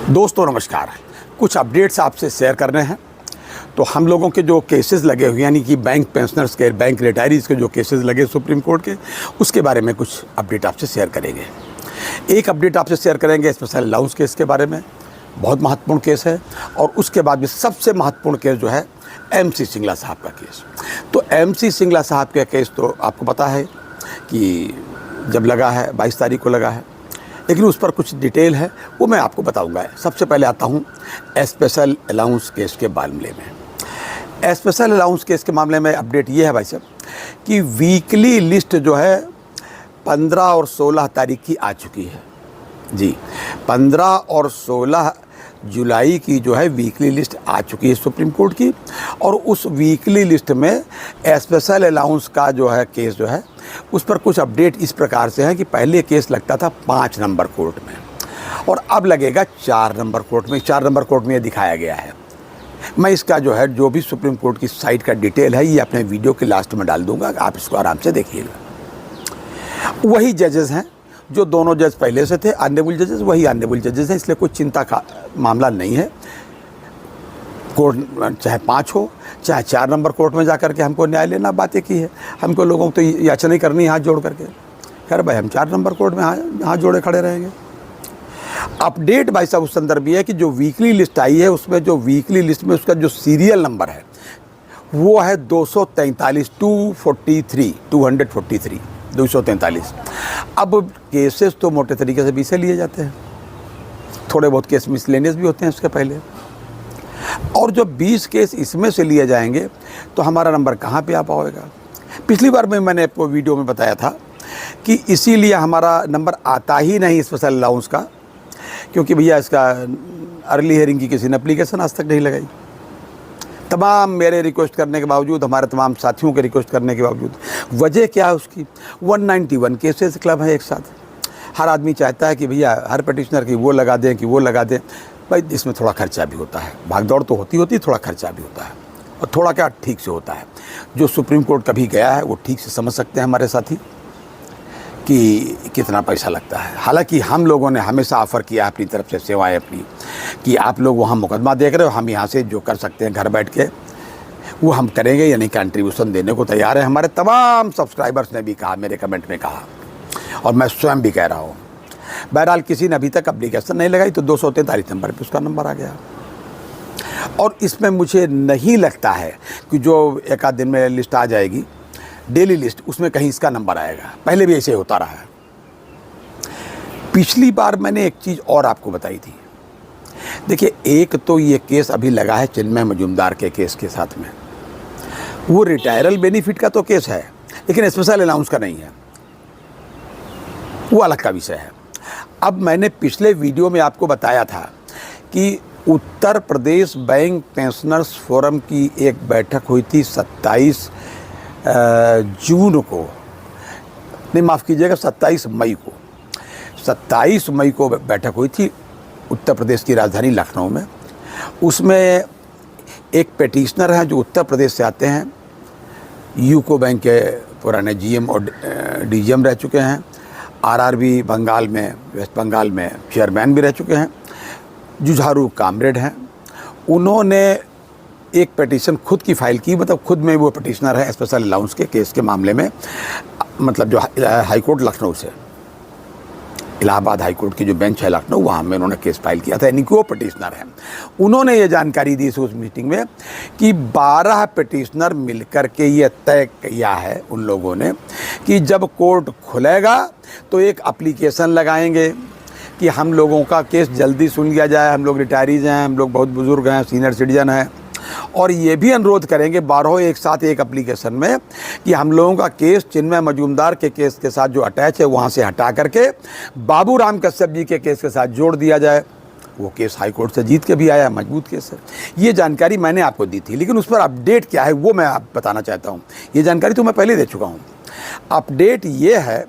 दोस्तों नमस्कार। कुछ अपडेट्स आपसे शेयर करने हैं। तो हम लोगों के जो केसेस लगे हुए यानी कि बैंक पेंशनर्स के, बैंक रिटायरीज़ के जो केसेस लगे सुप्रीम कोर्ट के, उसके बारे में कुछ अपडेट आपसे शेयर करेंगे। एक अपडेट आपसे शेयर करेंगे स्पेशल अलाउंस केस के बारे में, बहुत महत्वपूर्ण केस है। और उसके बाद भी सबसे महत्वपूर्ण केस जो है MC सिंगला साहब का केस। तो MC सिंगला साहब का केस तो आपको पता है कि जब लगा है 22 तारीख को लगा है, लेकिन उस पर कुछ डिटेल है वो मैं आपको बताऊंगा। सबसे पहले आता हूँ स्पेशल अलाउंस केस के मामले में। स्पेशल अलाउंस केस के मामले में अपडेट ये है भाई साहब कि वीकली लिस्ट जो है 15 और 16 तारीख की आ चुकी है जी। 15 और 16 जुलाई की जो है वीकली लिस्ट आ चुकी है सुप्रीम कोर्ट की। और उस वीकली लिस्ट में स्पेशल अलाउंस का जो है केस जो है उस पर कुछ अपडेट इस प्रकार से है कि पहले केस लगता था 5 नंबर कोर्ट में और अब लगेगा 4 नंबर कोर्ट में। 4 नंबर कोर्ट में ये दिखाया गया है। मैं इसका जो है जो भी सुप्रीम कोर्ट की साइट का डिटेल है ये अपने वीडियो के लास्ट में डाल दूंगा, आप इसको आराम से देखिएगा। वही जजेस हैं जो दोनों जज पहले से थे, ऑनरेबल जजेस वही ऑनरेबल जजेस हैं, इसलिए कोई चिंता का मामला नहीं है। कोर्ट चाहे 5 हो चाहे 4 नंबर कोर्ट में जाकर के हमको न्याय लेना बातें की है। हमको लोगों को तो याचना ही करनी है हाथ जोड़ करके। खैर भाई हम 4 नंबर कोर्ट में हाथ जोड़े खड़े रहेंगे। अपडेट भाई साहब उस संदर्भ ये है कि जो वीकली लिस्ट आई है उसमें जो वीकली लिस्ट में उसका जो सीरियल नंबर है वो है 243। अब केसेस तो मोटे तरीके से 20 लिए जाते हैं, थोड़े बहुत केस मिसलेनियस भी होते हैं उसके पहले। और जो 20 केस इसमें से लिए जाएंगे तो हमारा नंबर कहाँ पे आ पाएगा। पिछली बार में मैंने आपको वीडियो में बताया था कि इसीलिए हमारा नंबर आता ही नहीं स्पेशल अलाउंस का, क्योंकि भैया इसका अर्ली हियरिंग की किसी ने एप्लीकेशन आज तक नहीं लगाई। तमाम मेरे रिक्वेस्ट करने के बावजूद, हमारे तमाम साथियों के रिक्वेस्ट करने के बावजूद, वजह क्या है उसकी 191 केसेस क्लब है एक साथ। हर आदमी चाहता है कि भैया हर पिटिशनर की वो लगा दें कि वो लगा दें। भाई इसमें थोड़ा खर्चा भी होता है, भागदौड़ तो होती थोड़ा खर्चा भी होता है, और थोड़ा क्या ठीक से होता है। जो सुप्रीम कोर्ट कभी गया है वो ठीक से समझ सकते हैं हमारे साथी कि कितना पैसा लगता है। हालांकि हम लोगों ने हमेशा ऑफ़र किया अपनी तरफ से सेवाएं अपनी कि आप लोग वहाँ मुकदमा देख रहे हो, हम यहाँ से जो कर सकते हैं घर बैठ के वो हम करेंगे, यानी कंट्रीब्यूशन देने को तैयार है। हमारे तमाम सब्सक्राइबर्स ने भी कहा, मेरे कमेंट में कहा, और मैं स्वयं भी कह रहा हूँ। बहरहाल किसी ने अभी तक एप्लीकेशन नहीं लगाई तो 243 नंबर पे उसका नंबर आ गया। और इसमें मुझे नहीं लगता है कि जो एक आध दिन में लिस्ट आ जाएगी डेली लिस्ट, उसमें कहीं इसका नंबर आएगा। पहले भी ऐसे होता रहा है। पिछली बार मैंने एक चीज़ और आपको बताई थी। देखिए एक तो ये केस अभी लगा है चिन्मय मजूमदार के केस के साथ में, वो रिटायरल बेनिफिट का तो केस है लेकिन स्पेशल अलाउंस का नहीं है, वो अलग का विषय है। अब मैंने पिछले वीडियो में आपको बताया था कि Uttar Pradesh bank pensioners forum की एक बैठक हुई थी 27 जून को, नहीं माफ़ कीजिएगा 27 मई को। 27 मई को बैठक हुई थी उत्तर प्रदेश की राजधानी लखनऊ में। उसमें एक पेटिशनर हैं जो उत्तर प्रदेश से आते हैं, यूको बैंक के पुराने GM और DGM रह चुके हैं, RRB बंगाल में, वेस्ट बंगाल में चेयरमैन भी रह चुके हैं, जुझारू कामरेड हैं। उन्होंने एक पिटीशन खुद की फाइल की, मतलब खुद में वो पिटिशनर है स्पेशल अलाउंस के केस के मामले में, मतलब जो हाईकोर्ट लखनऊ से, इलाहाबाद हाईकोर्ट की जो बेंच है लखनऊ, वहाँ में उन्होंने केस फाइल किया था, यानी कि वो पिटिशनर है। उन्होंने ये जानकारी दी उस मीटिंग में कि 12 पिटिशनर मिलकर के ये तय किया है उन लोगों ने कि जब कोर्ट खुलेगा तो एक एप्लीकेशन लगाएंगे कि हम लोगों का केस जल्दी सुन लिया जाए। हम लोग रिटायरीज हैं, हम लोग बहुत बुज़ुर्ग हैं, सीनियर सिटीजन हैं, और ये भी अनुरोध करेंगे 12 एक साथ एक एप्लीकेशन में कि हम लोगों का केस चिन्मय मजूमदार के केस के साथ जो अटैच है वहाँ से हटा करके बाबूराम कश्यप जी के केस के साथ जोड़ दिया जाए। वो केस हाई कोर्ट से जीत के भी आया, मजबूत केस है। ये जानकारी मैंने आपको दी थी, लेकिन उस पर अपडेट क्या है वो मैं आप बताना चाहता हूँ। ये जानकारी तो मैं पहले दे चुका हूँ। अपडेट ये है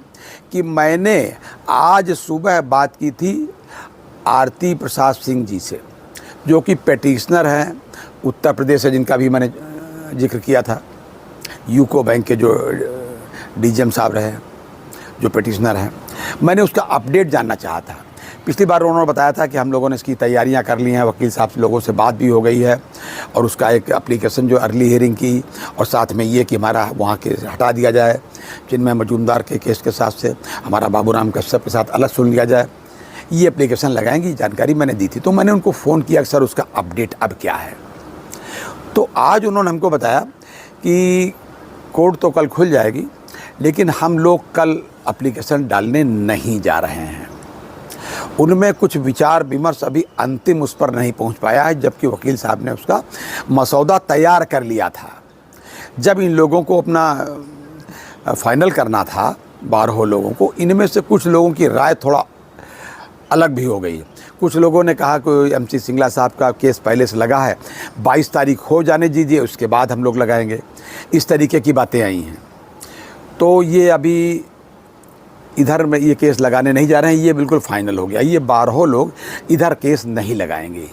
कि मैंने आज सुबह बात की थी आरती प्रसाद सिंह जी से, जो कि पेटिशनर हैं उत्तर प्रदेश से, जिनका भी मैंने जिक्र किया था। यूको बैंक के जो DGM साहब रहे, जो पेटिशनर हैं, मैंने उसका अपडेट जानना चाहा था पिछली बार उन्होंने बताया था कि हम लोगों ने इसकी तैयारियां कर ली हैं, वकील साहब से लोगों से बात भी हो गई है और उसका एक एप्लीकेशन जो अर्ली हियरिंग की, और साथ में ये कि हमारा वहाँ के हटा दिया जाए, चिन्मय मजूमदार के केस के साथ से हमारा बाबूराम कश्यप के साथ अलग सुन लिया जाए, ये एप्लीकेशन लगाएंगी। जानकारी मैंने दी थी। तो मैंने उनको फ़ोन किया कि सर उसका अपडेट अब क्या है। तो आज उन्होंने हमको बताया कि कोर्ट तो कल खुल जाएगी, लेकिन हम लोग कल एप्लीकेशन डालने नहीं जा रहे हैं। उनमें कुछ विचार विमर्श अभी अंतिम उस पर नहीं पहुंच पाया है, जबकि वकील साहब ने उसका मसौदा तैयार कर लिया था। जब इन लोगों को अपना फाइनल करना था 12 लोगों को, इनमें से कुछ लोगों की राय थोड़ा अलग भी हो गई है। कुछ लोगों ने कहा कि MC सिंगला साहब का केस पहले से लगा है, 22 तारीख हो जाने दीजिए, उसके बाद हम लोग लगाएंगे। इस तरीके की बातें आई हैं। तो ये अभी इधर में ये केस लगाने नहीं जा रहे हैं, ये बिल्कुल फाइनल हो गया। ये 12 लोग इधर केस नहीं लगाएंगे,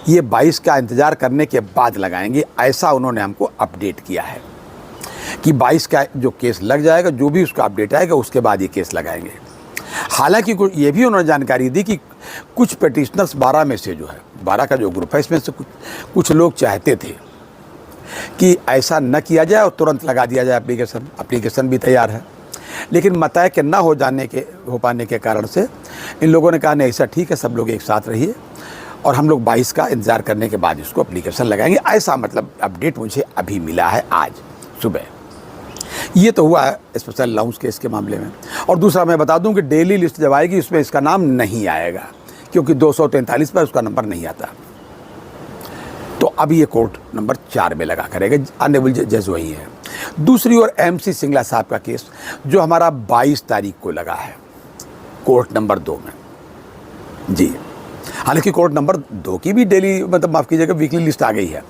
ये 22 का इंतज़ार करने के बाद लगाएंगे, ऐसा उन्होंने हमको अपडेट किया है कि 22 का जो केस लग जाएगा, जो भी उसका अपडेट आएगा उसके बाद ये केस लगाएंगे। हालांकि ये भी उन्होंने जानकारी दी कि कुछ पिटिशनर्स 12 में से जो है, 12 का जो ग्रुप है, इसमें से कुछ लोग चाहते थे कि ऐसा न किया जाए और तुरंत लगा दिया जाए एप्लीकेशन भी तैयार है, लेकिन मतय के न हो पाने के कारण से इन लोगों ने कहा नहीं, ऐसा ठीक है, सब लोग एक साथ रहिए और हम लोग 22 का इंतज़ार करने के बाद इसको एप्लीकेशन लगाएंगे। ऐसा मतलब अपडेट मुझे अभी मिला है आज सुबह। ये तो हुआ है स्पेशल अलाउंस केस के मामले में। और दूसरा मैं बता दूं कि डेली लिस्ट जब आएगी उसमें इसका नाम नहीं आएगा, क्योंकि 243 पर उसका नंबर नहीं आता। तो अब ये कोर्ट नंबर 4 में लगा करेगा, ऑनरेबल जज वही है। दूसरी ओर MC सिंगला साहब का केस जो हमारा 22 तारीख को लगा है कोर्ट नंबर 2 में जी। हालांकि कोर्ट नंबर 2 की भी डेली मतलब माफ़ कीजिएगा वीकली लिस्ट आ गई है,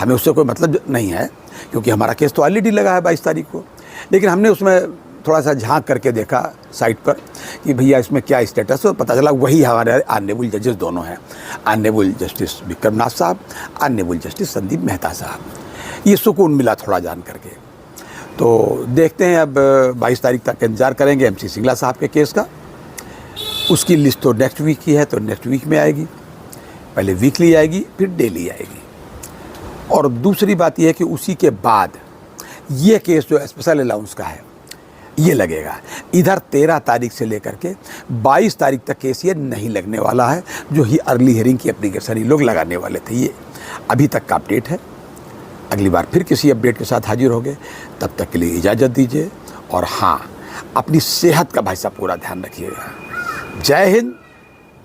हमें उससे कोई मतलब नहीं है, क्योंकि हमारा केस तो ऑलरेडी लगा है 22 तारीख को। लेकिन हमने उसमें थोड़ा सा झांक करके देखा साइट पर कि भैया इसमें क्या स्टेटस है, पता चला वही हमारे ऑनरेबल जजेस दोनों हैं, ऑनरेबल जस्टिस विक्रमनाथ साहब, ऑनरेबल जस्टिस संदीप मेहता साहब। ये सुकून मिला थोड़ा जान करके। तो देखते हैं, अब 22 तारीख तक इंतज़ार करेंगे MC सिंगला साहब के केस का। उसकी लिस्ट तो नेक्स्ट वीक की है, तो नेक्स्ट वीक में आएगी। पहले वीकली आएगी, फिर डेली आएगी। और दूसरी बात यह है कि उसी के बाद ये केस जो स्पेशल अलाउंस का है ये लगेगा। इधर 13 तारीख से लेकर के 22 तारीख तक केस ये नहीं लगने वाला है, जो ही अर्ली हियरिंग की एप्लीकेशन ये लोग लगाने वाले थे। ये अभी तक का अपडेट है। अगली बार फिर किसी अपडेट के साथ हाजिर होंगे, तब तक के लिए इजाज़त दीजिए। और हाँ, अपनी सेहत का भाई साहब पूरा ध्यान रखिएगा। जय हिंद,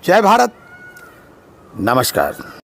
जय भारत, नमस्कार।